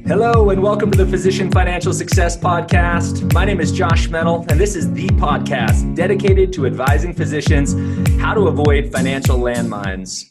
Hello and welcome to the Physician Financial Success Podcast. My name is Josh Metal, and this is the podcast dedicated to advising physicians how to avoid financial landmines.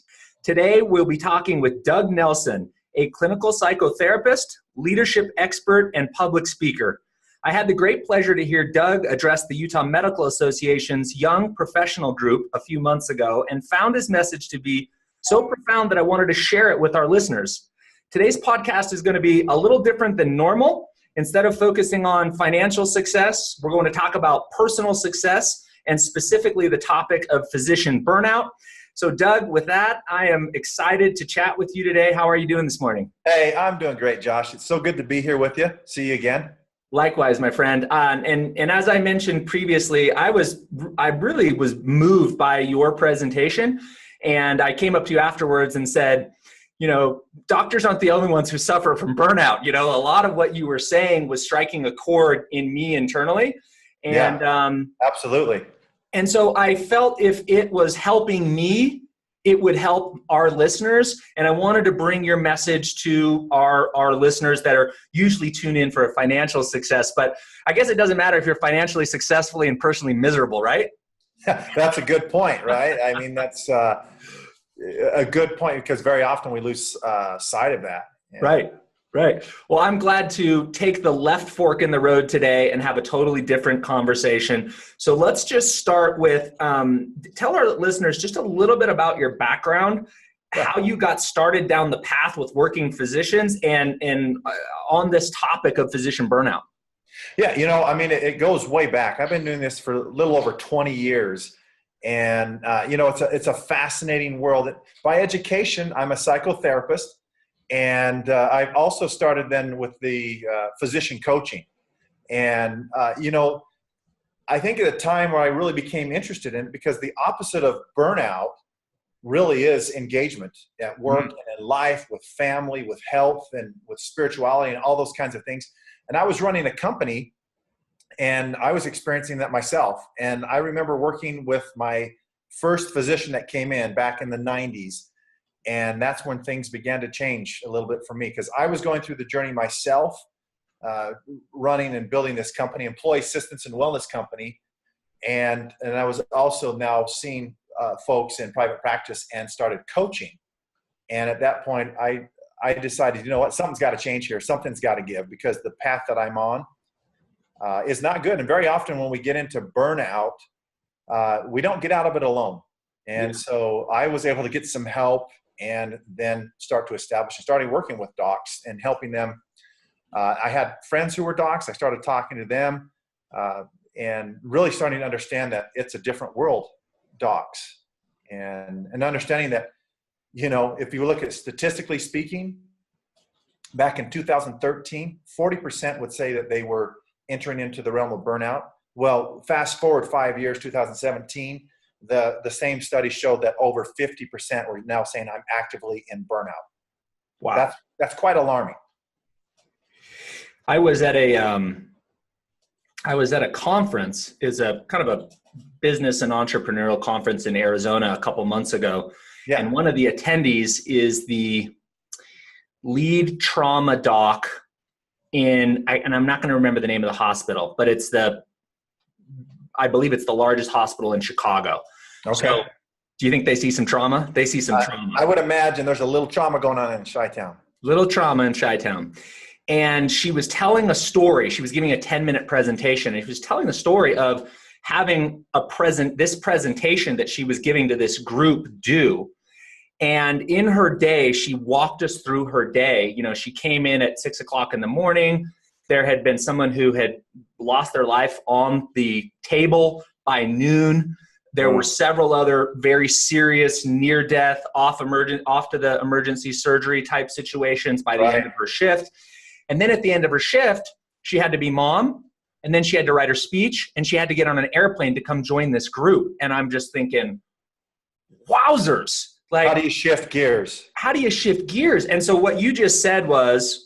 Today, we'll be talking with Doug Nielsen, a clinical psychotherapist, leadership expert, and public speaker. I had the great pleasure to hear Doug address the Utah Medical Association's Young Professional Group a few months ago and found his message to be so profound that I wanted to share it with our listeners. Today's podcast is going to be a little different than normal. Instead of focusing on financial success, we're going to talk about personal success and specifically the topic of physician burnout. So Doug, with that, I am excited to chat with you today. How are you doing this morning? Hey, I'm doing great, Josh. It's so good to be here with you. See you again. Likewise, my friend. And as I mentioned previously, I really was moved by your presentation, and I came up to you afterwards and said, you know, doctors aren't the only ones who suffer from burnout. You know, a lot of what you were saying was striking a chord in me internally. And absolutely. And so I felt if it was helping me, it would help our listeners. And I wanted to bring your message to our listeners that are usually tuned in for financial success. But I guess it doesn't matter if you're financially successfully and personally miserable, right? That's a good point, right? I mean, that's a good point because very often we lose sight of that. Right. Well, I'm glad to take the left fork in the road today and have a totally different conversation. So let's just start with, tell our listeners just a little bit about your background, how you got started down the path with working physicians and on this topic of physician burnout. Yeah, you know, I mean, it goes way back. I've been doing this for a little over 20 years. And, you know, it's a fascinating world. By education, I'm a psychotherapist. And I've also started then with the physician coaching. And, you know, I think at a time where I really became interested in it because the opposite of burnout really is engagement at work and in life, with family, with health, and with spirituality and all those kinds of things. And I was running a company, and I was experiencing that myself. And I remember working with my first physician that came in back in the 90s. And that's when things began to change a little bit for me because I was going through the journey myself, running and building this company, employee assistance and wellness company. And I was also now seeing folks in private practice and started coaching. And at that point, I decided, you know what, something's got to change here. Something's got to give because the path that I'm on is not good. And very often when we get into burnout, we don't get out of it alone. And so I was able to get some help and then start to establish and started working with docs and helping them. I had friends who were docs. I started talking to them and really starting to understand that it's a different world, docs, and understanding that, you know, if you look at statistically speaking, back in 2013, 40% would say that they were entering into the realm of burnout. Well, fast forward 5 years, 2017, the same study showed that over 50% were now saying I'm actively in burnout. Wow. That's quite alarming. I was at a conference, is a kind of a business and entrepreneurial conference in Arizona a couple months ago. Yeah. And one of the attendees is the lead trauma doc and I'm not going to remember the name of the hospital, but I believe it's the largest hospital in Chicago. Okay. So do you think they see some trauma? They see some trauma. I would imagine there's a little trauma going on in Chi-Town. Little trauma in Chi-Town. And she was telling a story. She was giving a 10-minute presentation. And she was telling the story of having this presentation that she was giving to this group do. And in her day, she walked us through her day. You know, she came in at 6 o'clock in the morning. There had been someone who had lost their life on the table by noon. There were several other very serious near-death, off to the emergency surgery type situations by the end of her shift. And then at the end of her shift, she had to be mom, and then she had to write her speech, and she had to get on an airplane to come join this group. And I'm just thinking, wowzers. Like, how do you shift gears? And so what you just said was,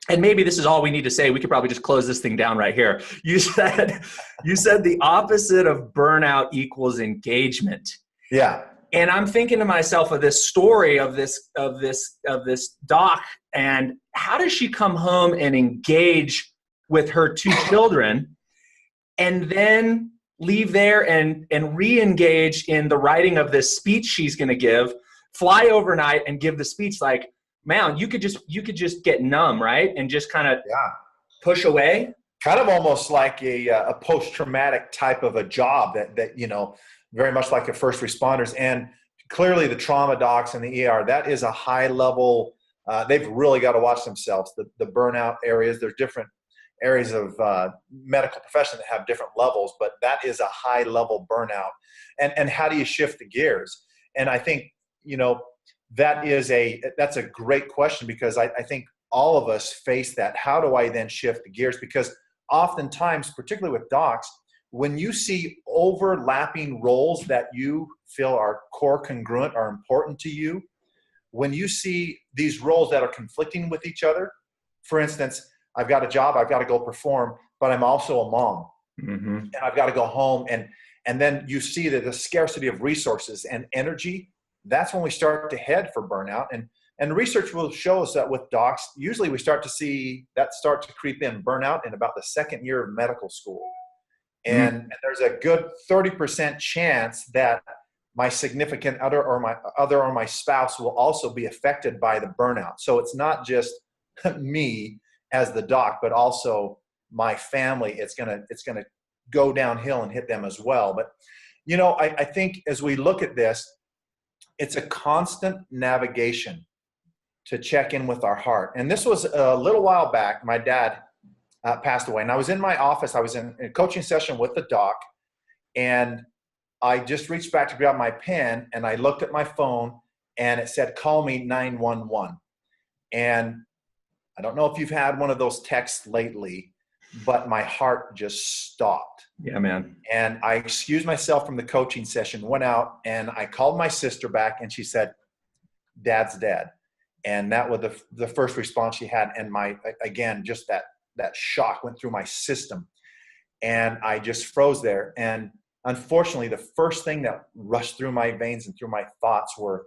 and maybe this is all we need to say. We could probably just close this thing down right here. You said the opposite of burnout equals engagement. Yeah. And I'm thinking to myself of this story of this doc And how does she come home and engage with her 2 children and then leave there and re-engage in the writing of this speech she's going to give, fly overnight and give the speech? Like, man, you could just get numb, right? And just kind of push away. Kind of almost like a post-traumatic type of a job that, you know, very much like the first responders. And clearly the trauma docs and the ER, that is a high level, they've really got to watch themselves. The burnout areas, there's different areas of medical profession that have different levels, but that is a high level burnout. And how do you shift the gears? And I think, you know, that's a great question, because I think all of us face that. How do I then shift the gears? Because oftentimes, particularly with docs, when you see overlapping roles that you feel are core congruent, are important to you, when you see these roles that are conflicting with each other, for instance, I've got a job, I've got to go perform, but I'm also a mom, and I've got to go home. And then you see that the scarcity of resources and energy, that's when we start to head for burnout. And research will show us that with docs, usually we start to see that start to creep in, burnout, in about the second year of medical school. And there's a good 30% chance that my significant other or my spouse will also be affected by the burnout. So it's not just me as the doc, but also my family. It's gonna go downhill and hit them as well. But, you know, I think as we look at this, it's a constant navigation to check in with our heart. And this was a little while back. My dad passed away, and I was in my office. I was in a coaching session with the doc, and I just reached back to grab my pen, and I looked at my phone, and it said, "Call me 911." And I don't know if you've had one of those texts lately, but my heart just stopped. Yeah, man. And I excused myself from the coaching session, went out, and I called my sister back, and she said, "Dad's dead." And that was the first response she had. And again, just that shock went through my system, and I just froze there. And unfortunately, the first thing that rushed through my veins and through my thoughts were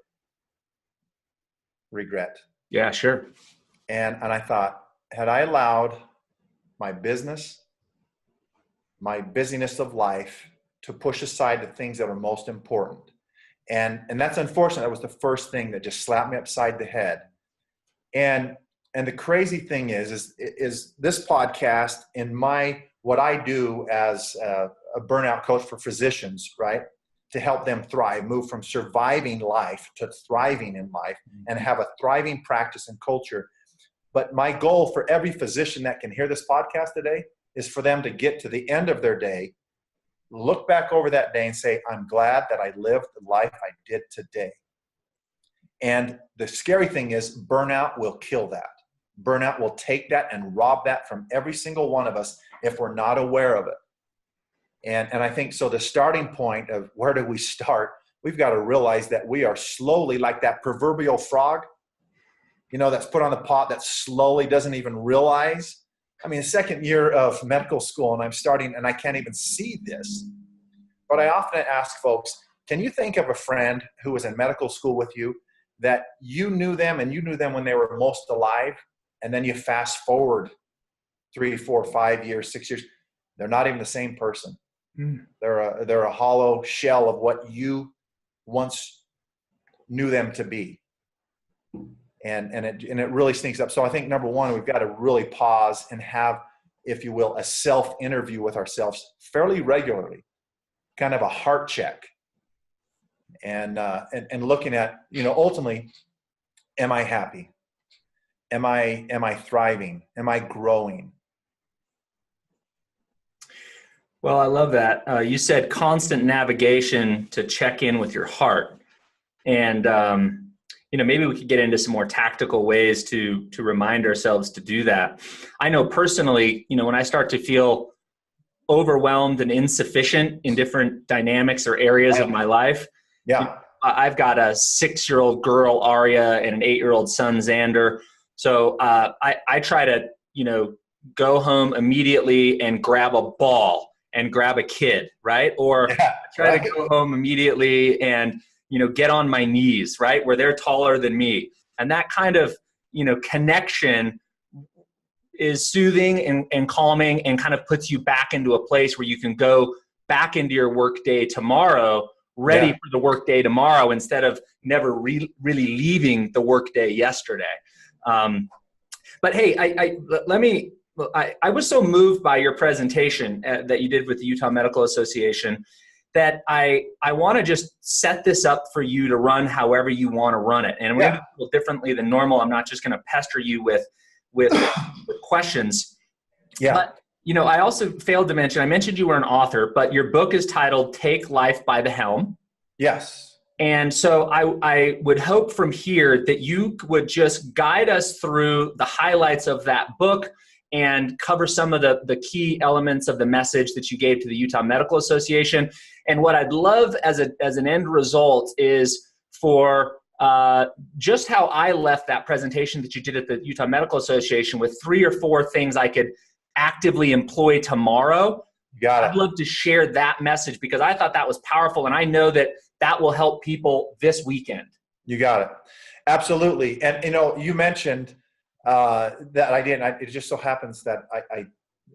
regret. Yeah, sure. And I thought, had I allowed my business, my busyness of life, to push aside the things that are most important? And that's unfortunate. That was the first thing that just slapped me upside the head. And the crazy thing is this podcast and what I do as a burnout coach for physicians, right? To help them thrive, move from surviving life to thriving in life, and have a thriving practice and culture. But my goal for every physician that can hear this podcast today is for them to get to the end of their day, look back over that day and say, "I'm glad that I lived the life I did today." And the scary thing is burnout will kill that. Burnout will take that and rob that from every single one of us if we're not aware of it. And I think so the starting point of where do we start, we've got to realize that we are slowly, like that proverbial frog, you know, that's put on the pot that slowly doesn't even realize. I mean, second year of medical school, and I'm starting, and I can't even see this. But I often ask folks, can you think of a friend who was in medical school with you that you knew them, and you knew them when they were most alive, and then you fast forward 3, 4, 5 years, 6 years, they're not even the same person. They're a hollow shell of what you once knew them to be. And it really sneaks up. So I think number one, we've got to really pause and have, if you will, a self-interview with ourselves fairly regularly, kind of a heart check, and looking at, you know, ultimately, am I happy? Am I thriving? Am I growing? Well, I love that. You said constant navigation to check in with your heart. And, you know, maybe we could get into some more tactical ways to remind ourselves to do that. I know personally, you know, when I start to feel overwhelmed and insufficient in different dynamics or areas of my life, I've got a 6-year-old girl, Aria, and an 8-year-old son, Xander. So I try to, you know, go home immediately and grab a ball and grab a kid, right? Or try to go home immediately and, you know, get on my knees, right? Where they're taller than me. And that kind of, connection is soothing and calming and kind of puts you back into a place where you can go back into your work day tomorrow, ready for the work day tomorrow, instead of never really leaving the work day yesterday. But hey, I was so moved by your presentation that you did with the Utah Medical Association that I want to just set this up for you to run however you want to run it. And we're going to do it a little differently than normal. I'm not just going to pester you with questions. Yeah. But, I also failed to mention, I mentioned you were an author, but your book is titled Take Life by the Helm. Yes. And so I would hope from here that you would just guide us through the highlights of that book and cover some of the key elements of the message that you gave to the Utah Medical Association. And what I'd love as an end result is for just how I left that presentation that you did at the Utah Medical Association with 3 or 4 things I could actively employ tomorrow. Got it. I'd love to share that message because I thought that was powerful, and I know that will help people this weekend. You got it. Absolutely. And, you mentioned that I didn't. It just so happens that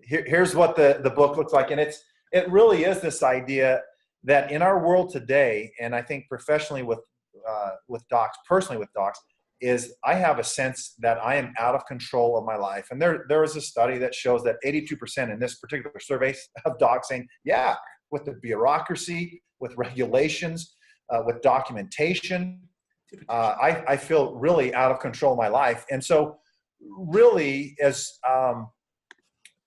here's what the book looks like. And it really is this idea that in our world today, and I think professionally with docs, personally with docs, is I have a sense that I am out of control of my life. And there is a study that shows that 82% in this particular survey of docs saying, yeah, with the bureaucracy, with regulations, with documentation, I feel really out of control of my life. And so really, as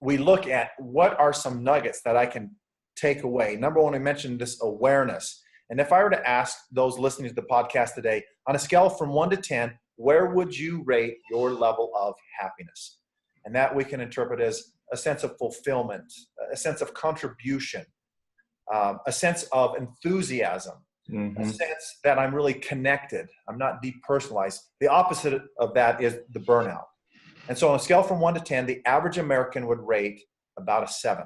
we look at what are some nuggets that I can take away, number one, I mentioned this awareness. And if I were to ask those listening to the podcast today, on a scale from 1 to 10, where would you rate your level of happiness? And that we can interpret as a sense of fulfillment, a sense of contribution, a sense of enthusiasm, a sense that I'm really connected. I'm not depersonalized. The opposite of that is the burnout. And so on a scale from 1 to 10, the average American would rate about a 7.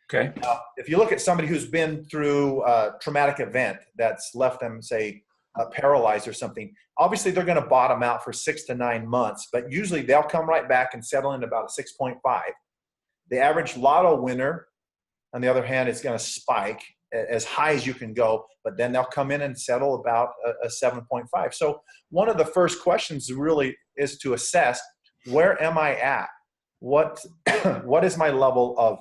Okay. Now, if you look at somebody who's been through a traumatic event that's left them, say, paralyzed or something, obviously they're going to bottom out for 6 to 9 months, but usually they'll come right back and settle in about a 6.5. The average lotto winner, on the other hand, is going to spike as high as you can go, but then they'll come in and settle about a 7.5. So one of the first questions really is to assess, where am I at? What is my level of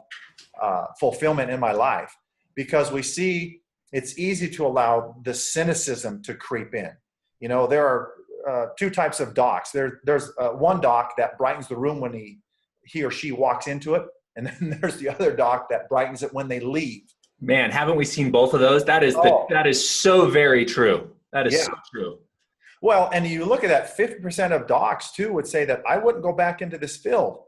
fulfillment in my life? Because we see it's easy to allow the cynicism to creep in. There are 2 types of docs. There's one doc that brightens the room when he or she walks into it, and then there's the other doc that brightens it when they leave. Man, haven't we seen both of those? That is so very true. That is so true. Well, and you look at that, 50% of docs too would say that I wouldn't go back into this field.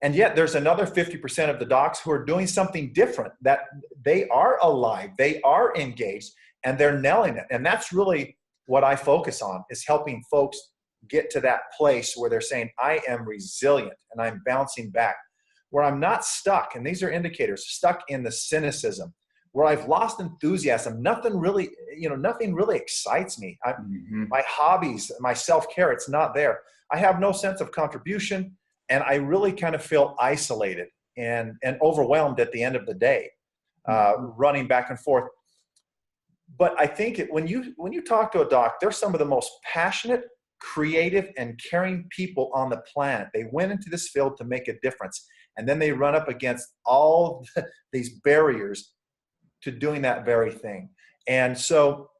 And yet there's another 50% of the docs who are doing something different, that they are alive, they are engaged, and they're nailing it. And that's really what I focus on, is helping folks get to that place where they're saying, I am resilient and I'm bouncing back, where I'm not stuck. And these are indicators, stuck in the cynicism, where I've lost enthusiasm. Nothing really excites me. My hobbies, my self-care, it's not there. I have no sense of contribution. And I really kind of feel isolated and overwhelmed at the end of the day, running back and forth. But I think when you talk to a doc, they're some of the most passionate, creative, and caring people on the planet. They went into this field to make a difference. And then they run up against all these barriers to doing that very thing. And so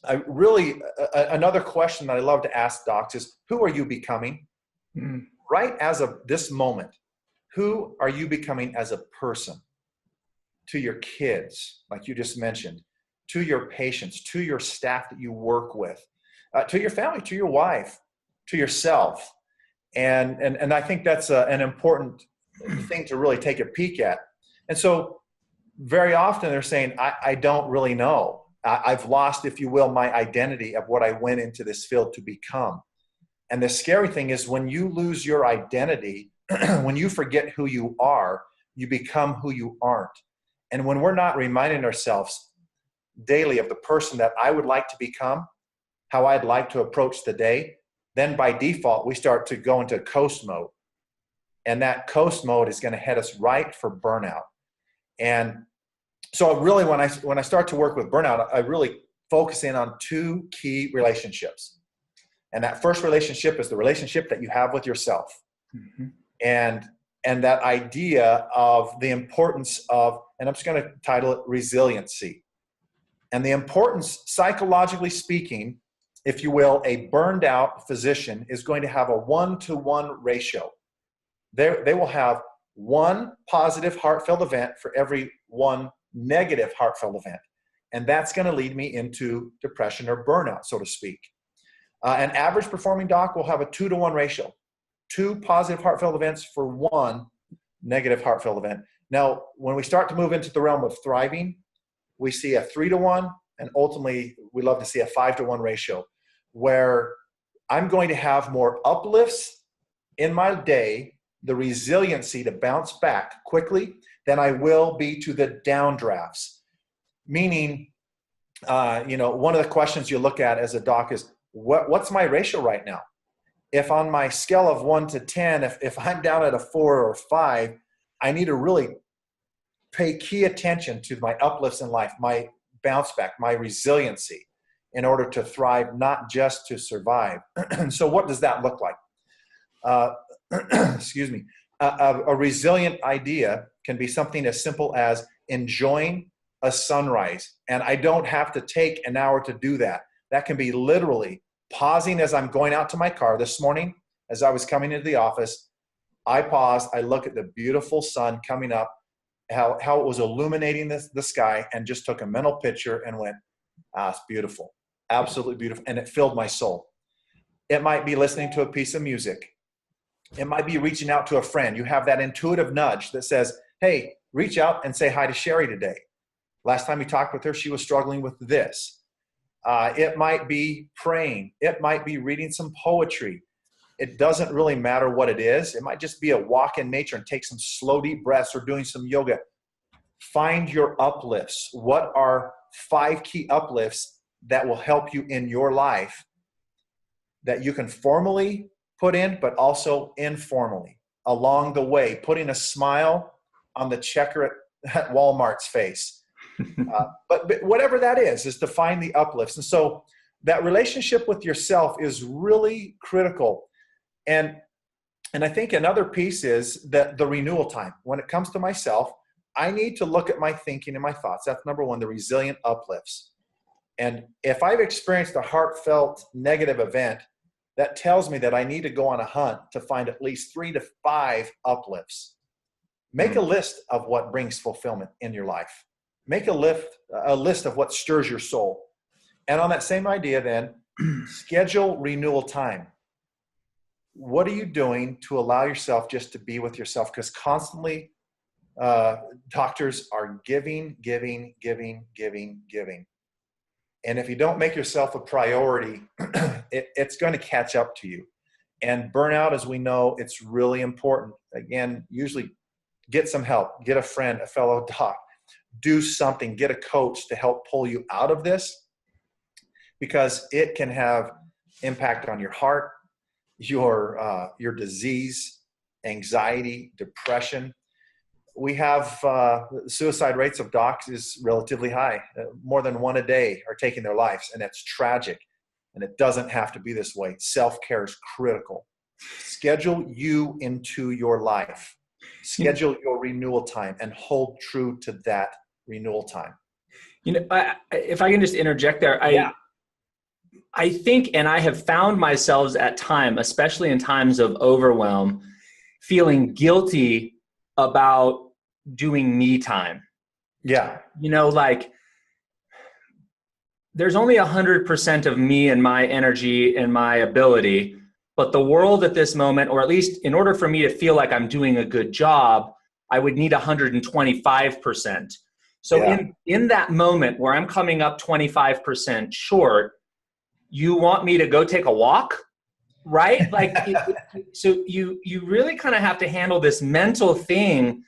another question that I love to ask docs is, who are you becoming? Right as of this moment, who are you becoming as a person? To your kids, like you just mentioned, to your patients, to your staff that you work with, to your family, to your wife, to yourself. And I think that's an important thing to really take a peek at. And so very often they're saying, I don't really know. I've lost, if you will, my identity of what I went into this field to become. And the scary thing is, when you lose your identity, when you forget who you are, you become who you aren't. And when we're not reminding ourselves daily of the person that I would like to become, how I'd like to approach the day, then by default, we start to go into coast mode. And that coast mode is going to head us right for burnout. And so really, when I start to work with burnout, I really focus in on two key relationships. And that first relationship is the relationship that you have with yourself. Mm-hmm. And that idea of the importance of, and I'm just going to title it resiliency. And the importance, psychologically speaking, if you will, a burned out physician is going to have a 1-to-1 ratio. They will have one positive heartfelt event for every one negative heartfelt event. And that's going to lead me into depression or burnout, so to speak. An average performing doc will have a 2-to-1 ratio. 2 positive heartfelt events for 1 negative heartfelt event. Now, when we start to move into the realm of thriving, we see a 3-to-1, and ultimately we love to see a 5-to-1 ratio, where I'm going to have more uplifts in my day, the resiliency to bounce back quickly, than I will be to the downdrafts. Meaning, one of the questions you look at as a doc is, what's my ratio right now? If on my scale of 1 to 10, if I'm down at a 4 or 5, I need to really pay key attention to my uplifts in life, my bounce back, my resiliency, in order to thrive, not just to survive. So what does that look like? Excuse me. A resilient idea can be something as simple as enjoying a sunrise. And I don't have to take an hour to do that. That can be literally pausing as I'm going out to my car. This morning, as I was coming into the office, I paused, I look at the beautiful sun coming up, how it was illuminating the sky, and just took a mental picture and went, it's beautiful, absolutely beautiful. And it filled my soul. It might be listening to a piece of music. It might be reaching out to a friend. You have that intuitive nudge that says, hey, reach out and say hi to Sherry today. Last time we talked with her, she was struggling with this. It might be praying. It might be reading some poetry. It doesn't really matter what it is. It might just be a walk in nature and take some slow, deep breaths, or doing some yoga. Find your uplifts. What are 5 key uplifts that will help you in your life that you can formally put in, but also informally along the way, putting a smile on the checker at Walmart's face. But whatever that is to find the uplifts. And so that relationship with yourself is really critical. And I think another piece is that the renewal time. When it comes to myself, I need to look at my thinking and my thoughts. That's number one, the resilient uplifts. And if I've experienced a heartfelt negative event, that tells me that I need to go on a hunt to find at least 3 to 5 uplifts. Make a list of what brings fulfillment in your life. Make a list of what stirs your soul. And on that same idea then, schedule renewal time. What are you doing to allow yourself just to be with yourself? Because constantly doctors are giving. And if you don't make yourself a priority, it's going to catch up to you. And burnout, as we know, it's really important. Again, usually get some help, get a friend, a fellow doc, do something, get a coach to help pull you out of this, because it can have impact on your heart, your disease, anxiety, depression. We have suicide rates of docs is relatively high. More than 1 a day are taking their lives, and it's tragic. And it doesn't have to be this way. Self-care is critical. Schedule you into your life. Schedule your renewal time and hold true to that renewal time. If I can just interject there, I think, and I have found myself at times, especially in times of overwhelm, feeling guilty about doing me time. Yeah. There's only 100% of me and my energy and my ability, but the world at this moment, or at least in order for me to feel like I'm doing a good job, I would need 125%. So in that moment where I'm coming up 25% short, you want me to go take a walk, right? So you really kind of have to handle this mental thing.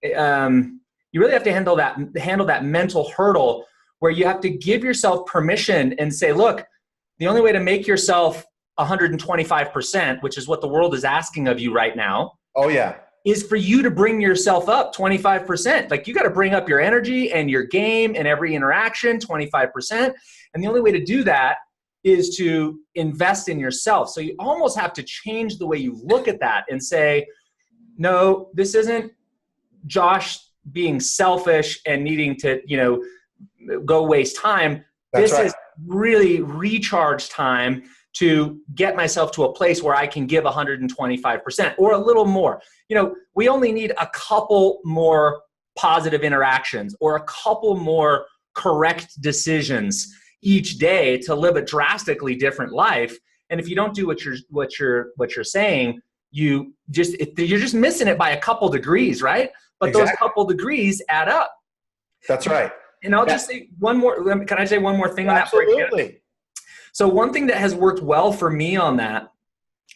You really have to handle that mental hurdle where you have to give yourself permission and say, look, the only way to make yourself 125%, which is what the world is asking of you right now. Oh yeah. Is for you to bring yourself up 25%. Like you got to bring up your energy and your game and every interaction 25%. And the only way to do that is to invest in yourself. So you almost have to change the way you look at that and say, no, this isn't Josh being selfish and needing to, go waste time. That's this right. is really recharge time to get myself to a place where I can give 125% or a little more. We only need a couple more positive interactions or a couple more correct decisions each day to live a drastically different life. And if you don't do what you're saying, you're just missing it by a couple degrees, right? But Exactly. Those couple degrees add up. That's right. And I'll just say one more. Can I say one more thing on that? Absolutely. So one thing that has worked well for me on that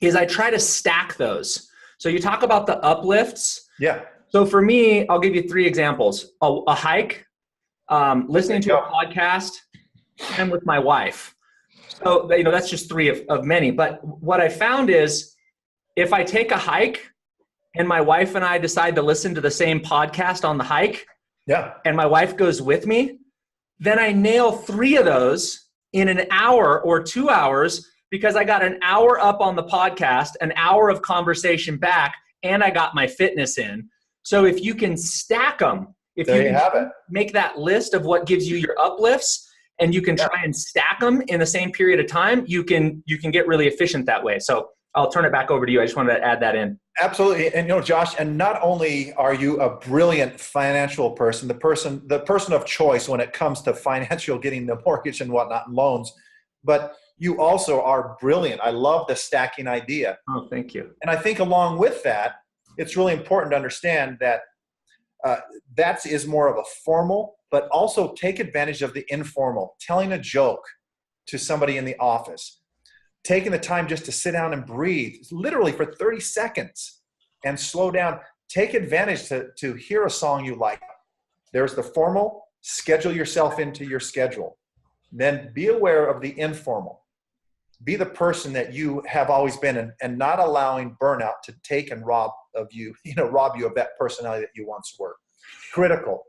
is I try to stack those. So you talk about the uplifts. Yeah. So for me, I'll give you 3 examples. A hike, listening to a podcast, and with my wife. So, that's just 3 of many. But what I found is if I take a hike and my wife and I decide to listen to the same podcast on the hike, and my wife goes with me, then I nail 3 of those in an hour or 2 hours because I got an hour up on the podcast, an hour of conversation back, and I got my fitness in. So if you can stack them, if you can make that list of what gives you your uplifts, and you can try and stack them in the same period of time, you can get really efficient that way. So I'll turn it back over to you. I just wanted to add that in. Absolutely. And Josh, and not only are you a brilliant financial person, the person of choice when it comes to financial, getting the mortgage and whatnot and loans, but you also are brilliant. I love the stacking idea. Oh, thank you. And I think along with that, it's really important to understand that that is more of a formal, but also take advantage of the informal, telling a joke to somebody in the office, taking the time just to sit down and breathe, literally for 30 seconds and slow down. Take advantage to hear a song you like. There's the formal, schedule yourself into your schedule. Then be aware of the informal. Be the person that you have always been and not allowing burnout to take and rob you of that personality that you once were. Critical.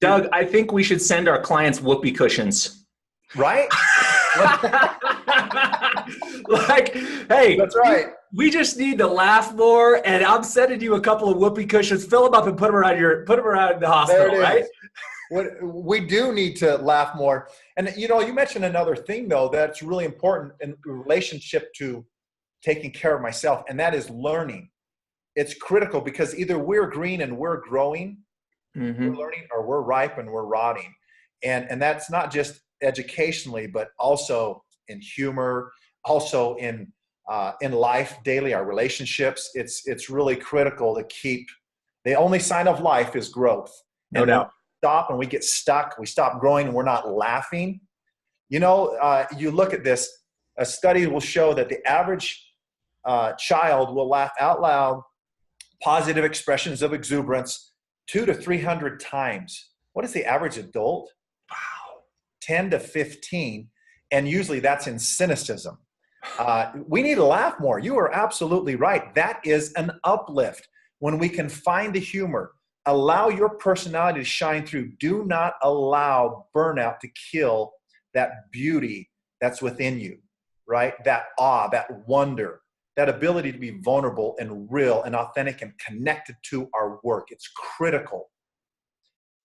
Doug, I think we should send our clients whoopee cushions. Right? Like, hey, that's right. We just need to laugh more, and I'm sending you a couple of whoopee cushions. Fill them up and put them around the hospital, right? We do need to laugh more. And you mentioned another thing though that's really important in relationship to taking care of myself, and that is learning. It's critical because either we're green and we're growing, we're learning, or we're ripe and we're rotting. And that's not just educationally, but also in humor, also in life daily, our relationships. It's really critical to keep. The only sign of life is growth. No doubt. Stop and we get stuck. We stop growing and we're not laughing. You look at this. A study will show that the average child will laugh out loud, positive expressions of exuberance, 200 to 300 times. What is the average adult? Wow, 10 to 15, and usually that's in cynicism. We need to laugh more. You are absolutely right. That is an uplift. When we can find the humor, allow your personality to shine through. Do not allow burnout to kill that beauty that's within you, right? That awe, that wonder, that ability to be vulnerable and real and authentic and connected to our work. It's critical.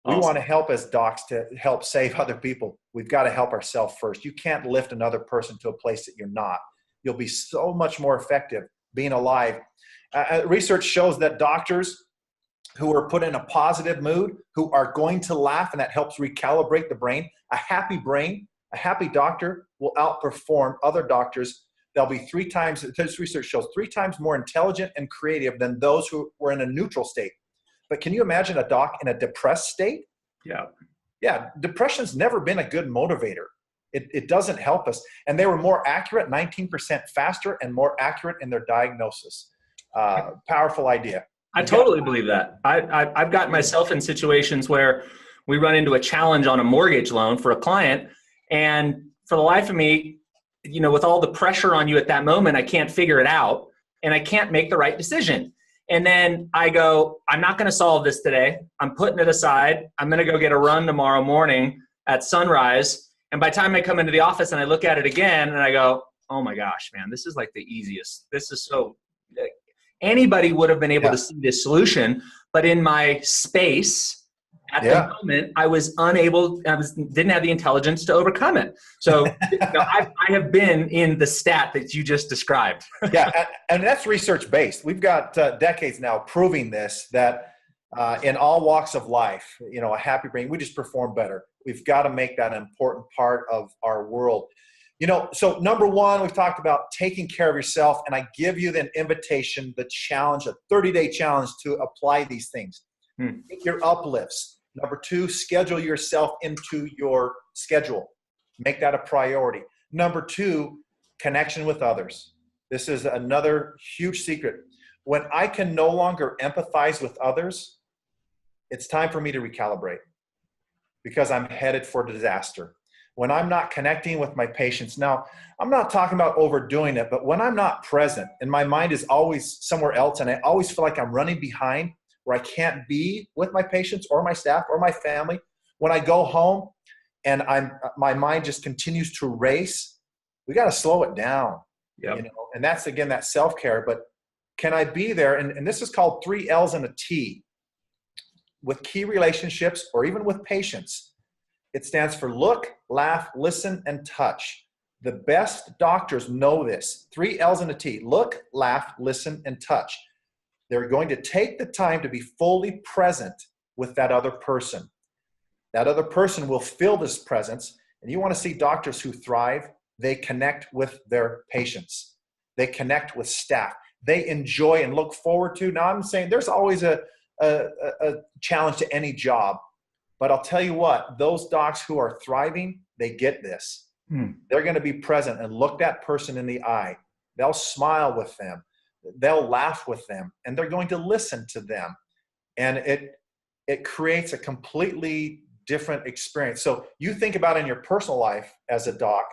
We want to help as docs to help save other people. We've got to help ourselves first. You can't lift another person to a place that you're not. You'll be so much more effective being alive. Research shows that doctors who are put in a positive mood, who are going to laugh, and that helps recalibrate the brain. A happy brain, a happy doctor will outperform other doctors. They'll be 3 times, this research shows, 3 times more intelligent and creative than those who were in a neutral state. But can you imagine a doc in a depressed state? Yeah, depression's never been a good motivator. It doesn't help us. And they were more accurate, 19% faster and more accurate in their diagnosis. Powerful idea. I totally believe that. I've gotten myself in situations where we run into a challenge on a mortgage loan for a client, and for the life of me, with all the pressure on you at that moment, I can't figure it out and I can't make the right decision. And then I go, I'm not going to solve this today. I'm putting it aside. I'm going to go get a run tomorrow morning at sunrise. And by the time I come into the office and I look at it again and I go, oh my gosh, man, this is like the easiest. This is so, anybody would have been able to see this solution, but in my space at the moment, I was unable, didn't have the intelligence to overcome it. So I have been in the stat that you just described. And that's research-based. We've got decades now proving this, that in all walks of life, a happy brain, we just perform better. We've got to make that an important part of our world. So number one, we've talked about taking care of yourself, and I give you the invitation, the challenge, a 30-day challenge to apply these things. Take your uplifts. Number two, schedule yourself into your schedule. Make that a priority. Number two, connection with others. This is another huge secret. When I can no longer empathize with others, it's time for me to recalibrate because I'm headed for disaster. When I'm not connecting with my patients, now I'm not talking about overdoing it, but when I'm not present and my mind is always somewhere else and I always feel like I'm running behind, where I can't be with my patients or my staff or my family, when I go home and my mind just continues to race, we got to slow it down. And that's, again, that self-care. But can I be there? And this is called 3 L's and a T. With key relationships or even with patients, it stands for look, laugh, listen, and touch. The best doctors know this. 3 L's and a T. Look, laugh, listen, and touch. They're going to take the time to be fully present with that other person. That other person will feel this presence. And you want to see doctors who thrive, they connect with their patients. They connect with staff. They enjoy and look forward to. Now, I'm saying there's always a challenge to any job. But I'll tell you what, those docs who are thriving, they get this. They're going to be present and look that person in the eye. They'll smile with them. They'll laugh with them, and they're going to listen to them. And it creates a completely different experience. So you think about in your personal life as a doc,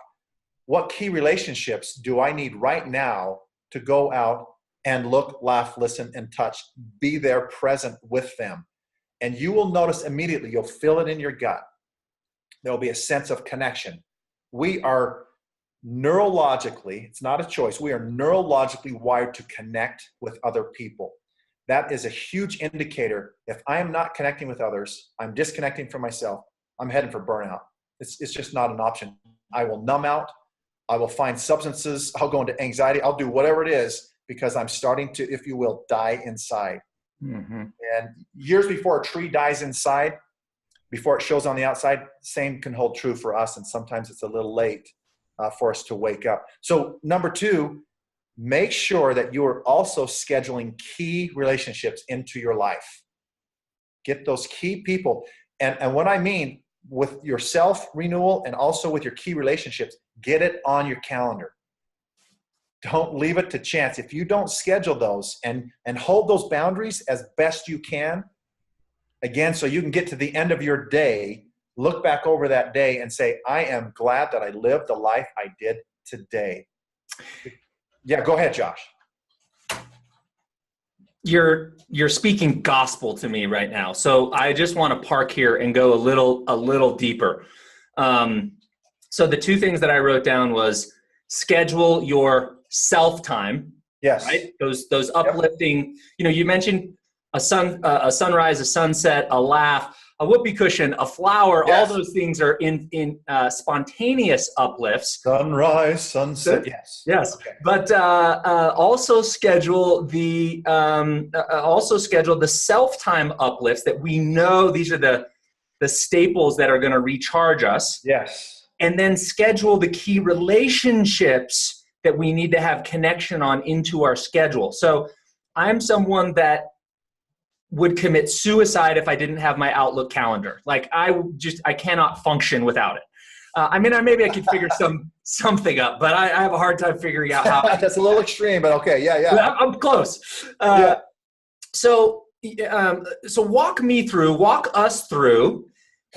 what key relationships do I need right now to go out and look, laugh, listen, and touch? Be there present with them. And you will notice immediately, you'll feel it in your gut. There'll be a sense of connection. We are neurologically, it's not a choice, we are neurologically wired to connect with other people. That is a huge indicator. If I am not connecting with others, I'm disconnecting from myself, I'm heading for burnout. It's just not an option. I will numb out. I will find substances. I'll go into anxiety. I'll do whatever it is because I'm starting to, if you will, die inside. And years before a tree dies inside, before it shows on the outside, same can hold true for us. And sometimes it's a little late for us to wake up. So number two, make sure that you are also scheduling key relationships into your life. Get those key people. And what I mean with your self-renewal and also with your key relationships, get it on your calendar. Don't leave it to chance. If you don't schedule those and hold those boundaries as best you can, again, so you can get to the end of your day, look back over that day and say, I am glad that I lived the life I did today. Yeah, go ahead, Josh. You're speaking gospel to me right now. So I just want to park here and go a little deeper. So the two things that I wrote down was schedule your self-time. Yes. Right? Those uplifting, you mentioned a sunrise, a sunset, a laugh, a whoopee cushion, a flower. Yes. All those things are in spontaneous uplifts. Sunrise, sunset. Yes. Okay. But also schedule the self-time uplifts that we know these are the staples that are going to recharge us. Yes. And then schedule the key relationships that we need to have connection on into our schedule. So I'm someone that would commit suicide if I didn't have my Outlook calendar. Like I cannot function without it. Maybe I could figure something up, but I have a hard time figuring out how. That's a little extreme, but okay. Yeah. I'm close. So walk us through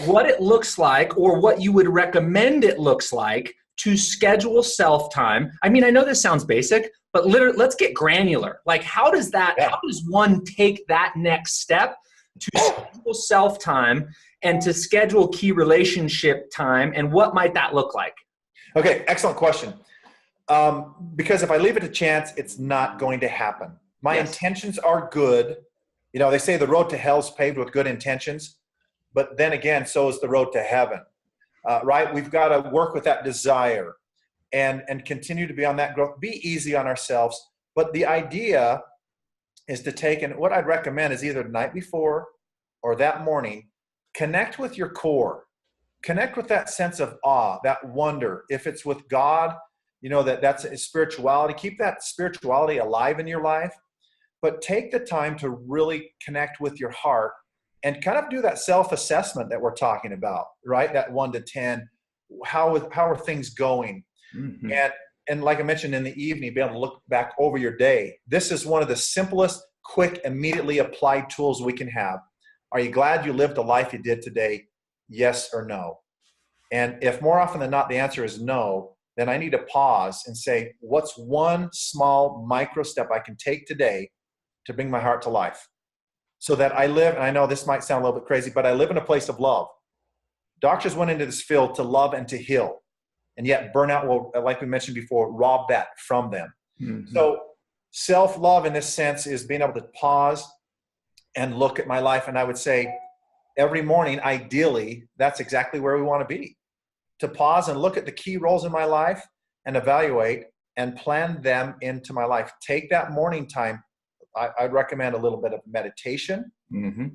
what it looks like or what you would recommend it looks like to schedule self-time. I mean, I know this sounds basic, but literally, let's get granular. Like, how does one take that next step to schedule self-time and to schedule key relationship time? And what might that look like? Okay, excellent question. Because if I leave it to chance, it's not going to happen. My intentions are good. You know, they say the road to hell is paved with good intentions, but then again, so is the road to heaven, right? We've got to work with that desire and continue to be on that growth. Be easy on ourselves. But the idea is to take, and what I'd recommend is either the night before or that morning, connect with your core. Connect with that sense of awe, that wonder. If it's with God, you know, that's spirituality. Keep that spirituality alive in your life, but take the time to really connect with your heart and kind of do that self-assessment that we're talking about, right? That 1 to 10, how are things going? Mm-hmm. And like I mentioned in the evening, be able to look back over your day. This is one of the simplest, quick, immediately applied tools we can have. Are you glad you lived the life you did today? Yes or no? And if more often than not the answer is no, then I need to pause and say, what's one small micro step I can take today to bring my heart to life? So that I live, and I know this might sound a little bit crazy, but I live in a place of love. Doctors went into this field to love and to heal. And yet burnout will, like we mentioned before, rob that from them. Mm-hmm. So self-love in this sense is being able to pause and look at my life. And I would say every morning, ideally, that's exactly where we want to be. To pause and look at the key roles in my life and evaluate and plan them into my life. Take that morning time. I'd recommend a little bit of meditation, mm-hmm.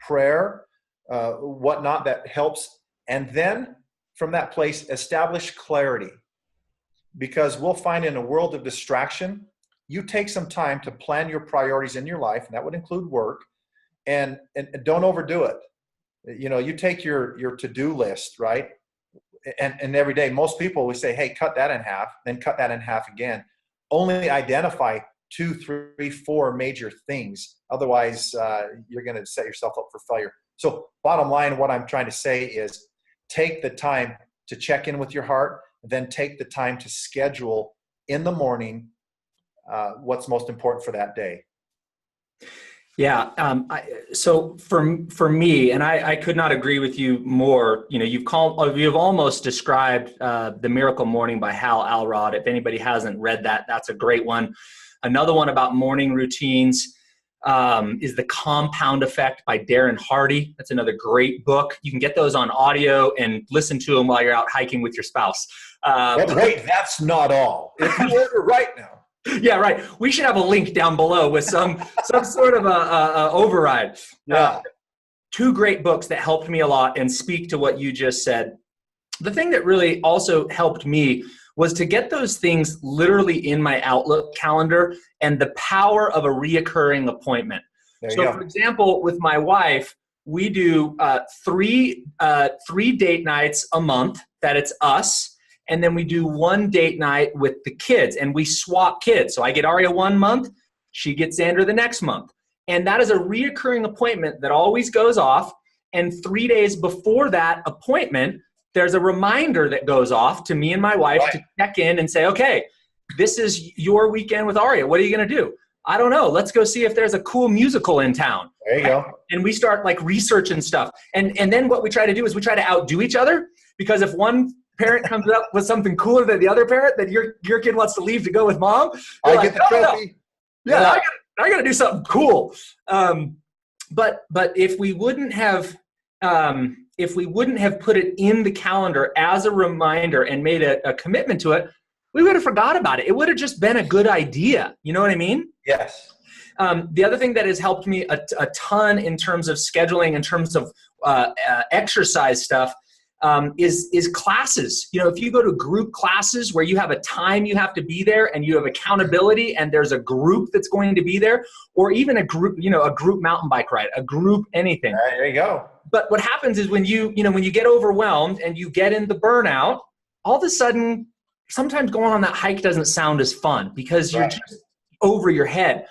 prayer, whatnot that helps. And then from that place, establish clarity. Because we'll find in a world of distraction, you take some time to plan your priorities in your life, and that would include work, and don't overdo it. You know, you take your to-do list, right? And every day, most people, we say, hey, cut that in half, then cut that in half again. Only identify 2, 3, 4 major things. Otherwise, you're going to set yourself up for failure. So bottom line, what I'm trying to say is take the time to check in with your heart, then take the time to schedule in the morning what's most important for that day. Yeah. So for me, and I could not agree with you more. You know, you've almost described The Miracle Morning by Hal Elrod. If anybody hasn't read that, that's a great one. Another one about morning routines is The Compound Effect by Darren Hardy. That's another great book. You can get those on audio and listen to them while you're out hiking with your spouse. But wait, that's not all. If you order right now. Yeah, right. We should have a link down below with some sort of a override. Yeah. 2 great books that helped me a lot and speak to what you just said. The thing that really also helped me was to get those things literally in my Outlook calendar and the power of a reoccurring appointment. So, for example, with my wife, we do 3 date nights a month that it's us. And then we do 1 date night with the kids, and we swap kids. So I get Aria 1 month, she gets Xander the next month. And that is a reoccurring appointment that always goes off. And 3 days before that appointment, there's a reminder that goes off to me and my wife to check in and say, okay, this is your weekend with Aria. What are you going to do? I don't know. Let's go see if there's a cool musical in town. There you go. And we start like researching stuff. And then what we try to do is we try to outdo each other, because if one parent comes up with something cooler than the other parent, then your kid wants to leave to go with mom. I get the trophy. No. Yeah, I got to do something cool. But if we wouldn't have put it in the calendar as a reminder and made a commitment to it, we would have forgot about it. It would have just been a good idea. You know what I mean? Yes. The other thing that has helped me a ton in terms of scheduling, in terms of exercise stuff, is classes. You know, if you go to group classes where you have a time you have to be there and you have accountability and there's a group that's going to be there, or even a group mountain bike ride, a group anything. There you go. But what happens is when you get overwhelmed and you get into burnout, all of a sudden, sometimes going on that hike doesn't sound as fun because you're just over your head.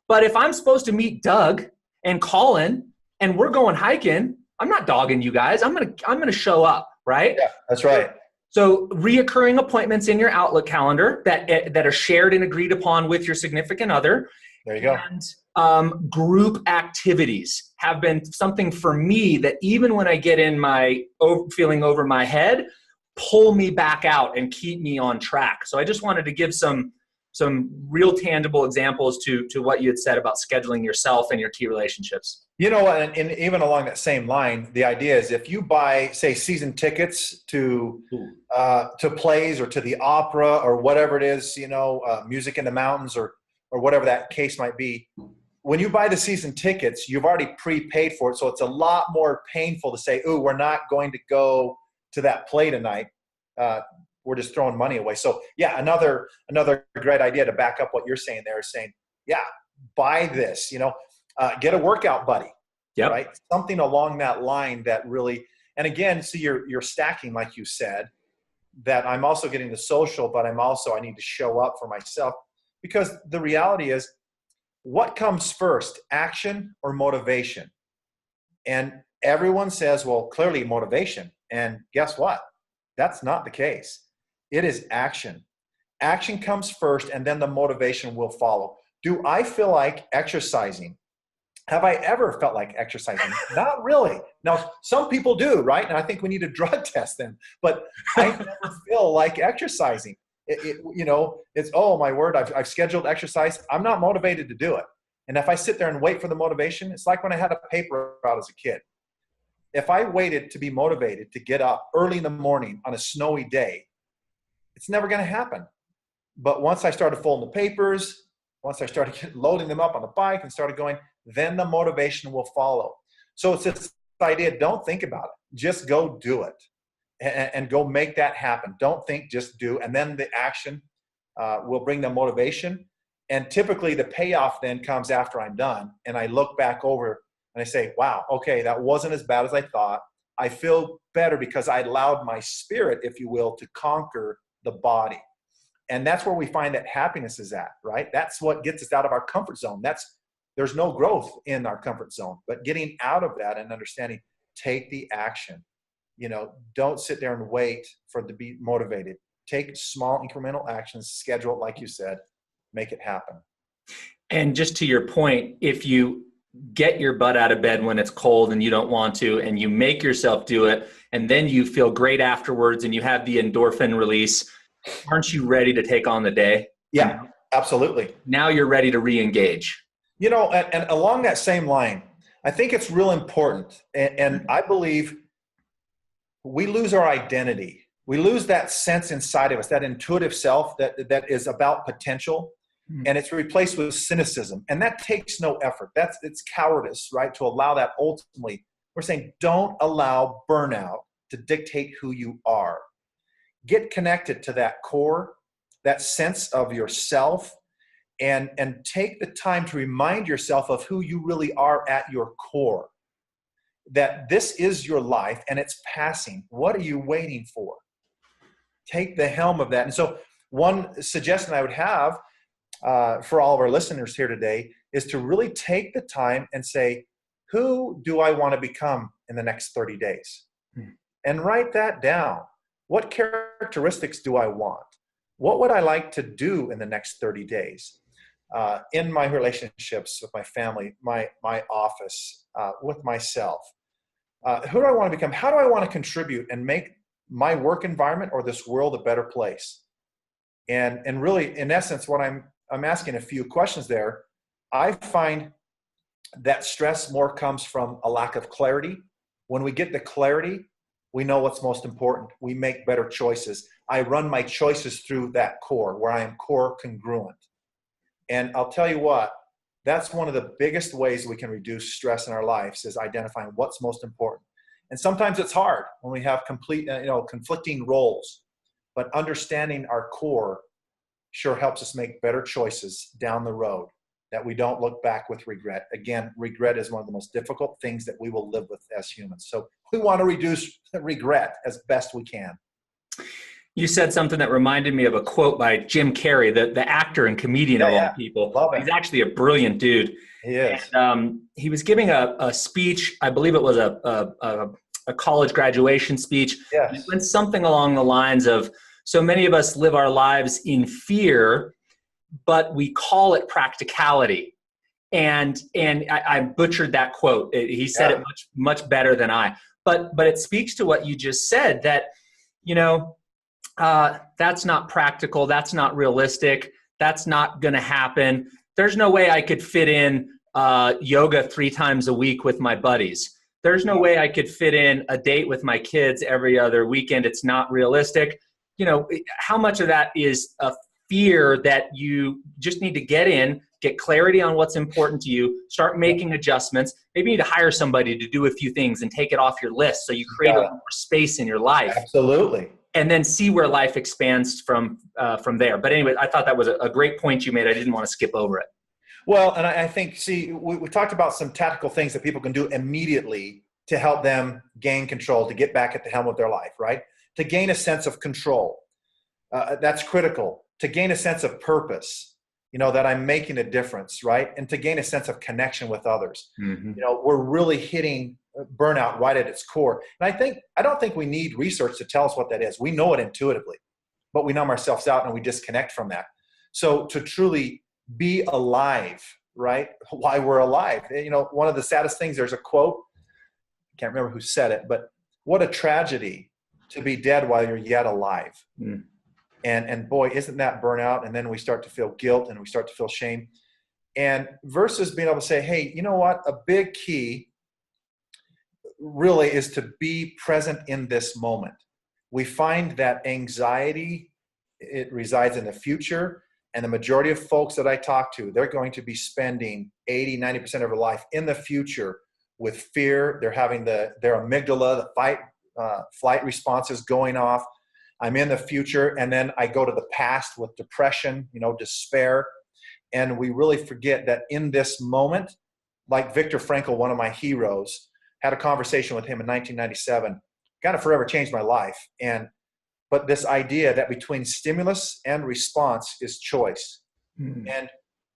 But if I'm supposed to meet Doug and Colin and we're going hiking, I'm not dogging you guys. I'm gonna show up, right? Yeah, that's right. So reoccurring appointments in your Outlook calendar that are shared and agreed upon with your significant other. There you go. And group activities have been something for me that even when I get in my feeling over my head, pull me back out and keep me on track. So I just wanted to give some real tangible examples to what you had said about scheduling yourself and your key relationships. You know, and even along that same line, the idea is if you buy, say, season tickets to plays or to the opera or whatever it is, Music in the Mountains or whatever that case might be, when you buy the season tickets, you've already prepaid for it. So it's a lot more painful to say, "Ooh, we're not going to go to that play tonight. We're just throwing money away." So yeah, another great idea to back up what you're saying there is saying, yeah, buy this, get a workout buddy, yep. Right? Something along that line that really, and again, so you're stacking, like you said, that I'm also getting the social, but I need to show up for myself, because the reality is, what comes first, action or motivation? And everyone says, well, clearly motivation. And guess what? That's not the case. It is action. Action comes first, and then the motivation will follow. Do I feel like exercising? Have I ever felt like exercising? Not really. Now, some people do, right? And I think we need to drug test them. But I never feel like exercising. It's, oh, my word, I've scheduled exercise. I'm not motivated to do it. And if I sit there and wait for the motivation, it's like when I had a paper route as a kid. If I waited to be motivated to get up early in the morning on a snowy day, it's never going to happen. But once I started folding the papers, once I started loading them up on the bike and started going, then the motivation will follow. So it's this idea, don't think about it. Just go do it and go make that happen. Don't think, just do. And then the action will bring the motivation. And typically the payoff then comes after I'm done. And I look back over and I say, wow, okay, that wasn't as bad as I thought. I feel better because I allowed my spirit, if you will, to conquer the body. And that's where we find that happiness is at, right? That's what gets us out of our comfort zone. There's no growth in our comfort zone, but getting out of that and understanding, take the action. Don't sit there and wait for it to be motivated. Take small incremental actions, schedule it like you said, make it happen. And just to your point, if you get your butt out of bed when it's cold and you don't want to, and you make yourself do it, and then you feel great afterwards and you have the endorphin release, aren't you ready to take on the day? Yeah, absolutely. Now you're ready to re-engage. And along that same line, I think it's real important. And I believe we lose our identity. We lose that sense inside of us, that intuitive self that is about potential. And it's replaced with cynicism. And that takes no effort. It's cowardice, right? To allow that ultimately. We're saying don't allow burnout to dictate who you are. Get connected to that core, that sense of yourself, and take the time to remind yourself of who you really are at your core. That this is your life and it's passing. What are you waiting for? Take the helm of that. And so one suggestion I would have for all of our listeners here today is to really take the time and say, who do I want to become in the next 30 days? And write that down. What characteristics do I want? What would I like to do in the next 30 days? In my relationships with my family, my office, with myself. Who do I want to become? How do I want to contribute and make my work environment or this world a better place? And really, in essence, what I'm asking a few questions there. I find that stress more comes from a lack of clarity. When we get the clarity, we know what's most important. We make better choices. I run my choices through that core, where I am core congruent. And I'll tell you what, that's one of the biggest ways we can reduce stress in our lives, is identifying what's most important. And sometimes it's hard when we have conflicting roles, but understanding our core sure helps us make better choices down the road that we don't look back with regret. Again, regret is one of the most difficult things that we will live with as humans. So we want to reduce regret as best we can. You said something that reminded me of a quote by Jim Carrey, the actor and comedian of all people. Love it. He's actually a brilliant dude. He is. And, he was giving a speech. I believe it was a a college graduation speech. Yes. It went something along the lines of, so many of us live our lives in fear, but we call it practicality. And I butchered that quote. He said it much better than I. But it speaks to what you just said, that, that's not practical. That's not realistic. That's not going to happen. There's no way I could fit in yoga 3 times a week with my buddies. There's no way I could fit in a date with my kids every other weekend. It's not realistic. How much of that is a fear that you just need to get clarity on what's important to you, start making adjustments. Maybe you need to hire somebody to do a few things and take it off your list so you create a little more space in your life. Absolutely. And then see where life expands from there. But anyway, I thought that was a great point you made. I didn't want to skip over it. Well, and I think, we talked about some tactical things that people can do immediately to help them gain control, to get back at the helm of their life, right? To gain a sense of control. That's critical. To gain a sense of purpose, that I'm making a difference, right? And to gain a sense of connection with others. Mm-hmm. We're really hitting burnout right at its core. And I don't think we need research to tell us what that is. We know it intuitively, but we numb ourselves out and we disconnect from that. So to truly be alive, right? Why we're alive. One of the saddest things, there's a quote, I can't remember who said it, but what a tragedy to be dead while you're yet alive. Mm. And boy, isn't that burnout? And then we start to feel guilt and we start to feel shame. And versus being able to say, hey, you know what? A big key really is to be present in this moment. We find that anxiety, it resides in the future. And the majority of folks that I talk to, they're going to be spending 80, 90% of their life in the future with fear. They're having their amygdala, the flight responses going off. I'm in the future, and then I go to the past with depression, despair. And we really forget that in this moment, like Viktor Frankl, one of my heroes, had a conversation with him in 1997, kind of forever changed my life. But this idea that between stimulus and response is choice. Mm-hmm. And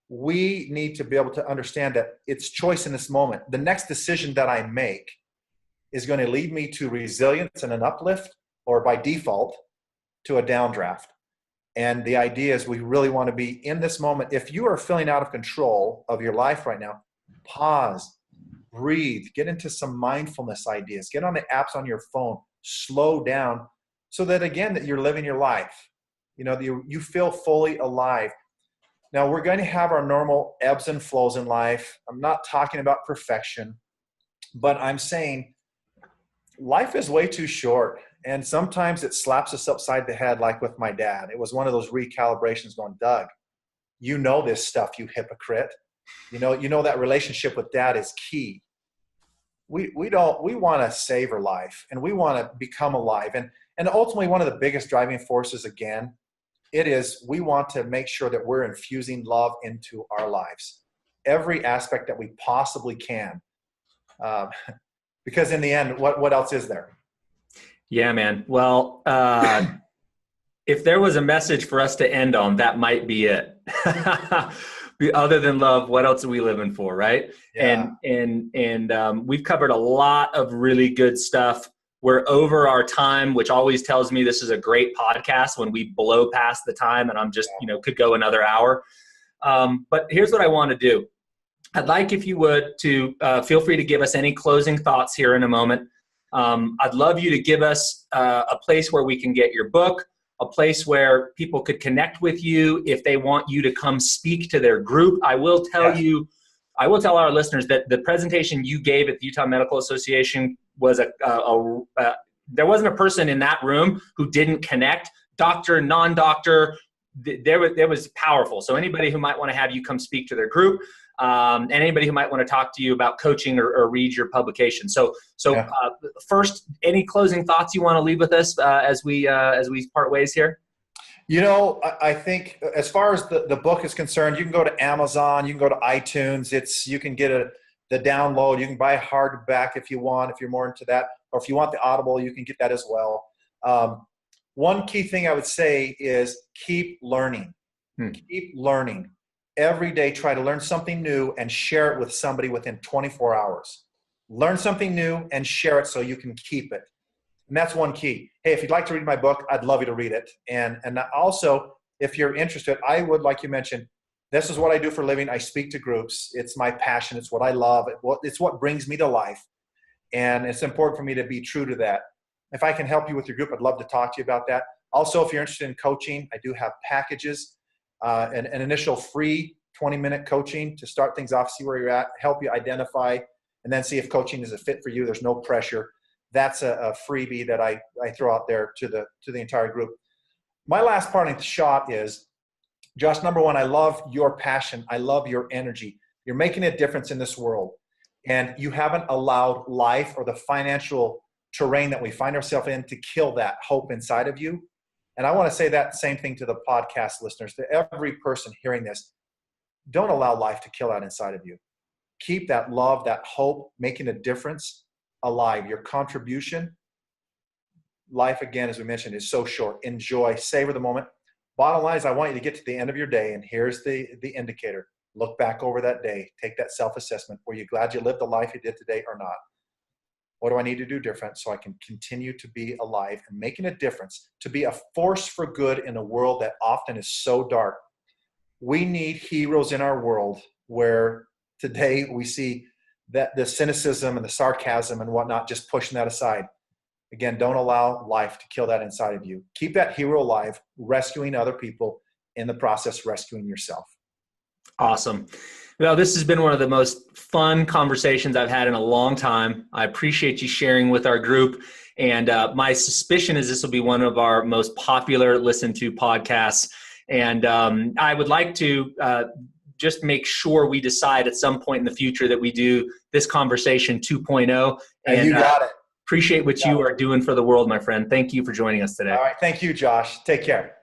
we need to be able to understand that it's choice in this moment. The next decision that I make is going to lead me to resilience and an uplift, or by default, to a downdraft. And the idea is we really want to be in this moment. If you are feeling out of control of your life right now, pause, breathe, get into some mindfulness ideas, get on the apps on your phone, slow down, so that again, that you're living your life. You feel fully alive. Now we're going to have our normal ebbs and flows in life. I'm not talking about perfection, but I'm saying life is way too short. And sometimes it slaps us upside the head, like with my dad. It was one of those recalibrations going, Doug, this stuff, you hypocrite. That relationship with dad is key. We want to savor life, and we want to become alive. And ultimately, one of the biggest driving forces, again, it is we want to make sure that we're infusing love into our lives. Every aspect that we possibly can. Because in the end, what else is there? Yeah, man. Well, if there was a message for us to end on, that might be it. Other than love, what else are we living for, right? Yeah. And we've covered a lot of really good stuff. We're over our time, which always tells me this is a great podcast when we blow past the time, and I'm just, could go another hour. But here's what I want to do. I'd like, if you would, to feel free to give us any closing thoughts here in a moment. I'd love you to give us a place where we can get your book, a place where people could connect with you if they want you to come speak to their group. I will tell our listeners that the presentation you gave at the Utah Medical Association was there wasn't a person in that room who didn't connect, doctor, non-doctor. There was powerful. So anybody who might want to have you come speak to their group, and anybody who might want to talk to you about coaching or read your publication. So first, any closing thoughts you want to leave with us as we part ways here? I think as far as the book is concerned, you can go to Amazon, you can go to iTunes. You can get the download. You can buy a hardback if you want, if you're more into that, or if you want the Audible, you can get that as well. One key thing I would say is keep learning. Keep learning. Every day, try to learn something new and share it with somebody within 24 hours. learn something new, and share it so you can keep it. And that's one key. Hey, if you'd like to read my book, I'd love you to read it. And also, if you're interested, I would, like you mentioned, this is what I do for a living. I speak to groups. It's my passion. It's what I love. It's what brings me to life. And it's important for me to be true to that. If I can help you with your group, I'd love to talk to you about that. Also, if you're interested in coaching, I do have packages, an initial free 20-minute coaching to start things off, see where you're at, help you identify, and then see if coaching is a fit for you. There's no pressure. That's a freebie that I throw out there to the entire group. My last parting shot is, Josh, number one, I love your passion. I love your energy. You're making a difference in this world. And you haven't allowed life or the financial terrain that we find ourselves in to kill that hope inside of you. And I want to say that same thing to the podcast listeners, to every person hearing this. Don't allow life to kill that inside of you. Keep that love, that hope, making a difference alive. Your contribution, life, again, as we mentioned, is so short. Enjoy, savor the moment. Bottom line is, I want you to get to the end of your day, and here's the indicator. Look back over that day. Take that self-assessment. Were you glad you lived the life you did today or not? What do I need to do different so I can continue to be alive and making a difference, to be a force for good in a world that often is so dark? We need heroes in our world where today we see that the cynicism and the sarcasm and whatnot, just pushing that aside. Again, don't allow life to kill that inside of you. Keep that hero alive, rescuing other people, in the process, rescuing yourself. Awesome. Well, this has been one of the most fun conversations I've had in a long time. I appreciate you sharing with our group. And my suspicion is this will be one of our most popular listened to podcasts. And I would like to just make sure we decide at some point in the future that we do this conversation 2.0. And you got it. Appreciate what you are doing for the world, my friend. Thank you for joining us today. All right. Thank you, Josh. Take care.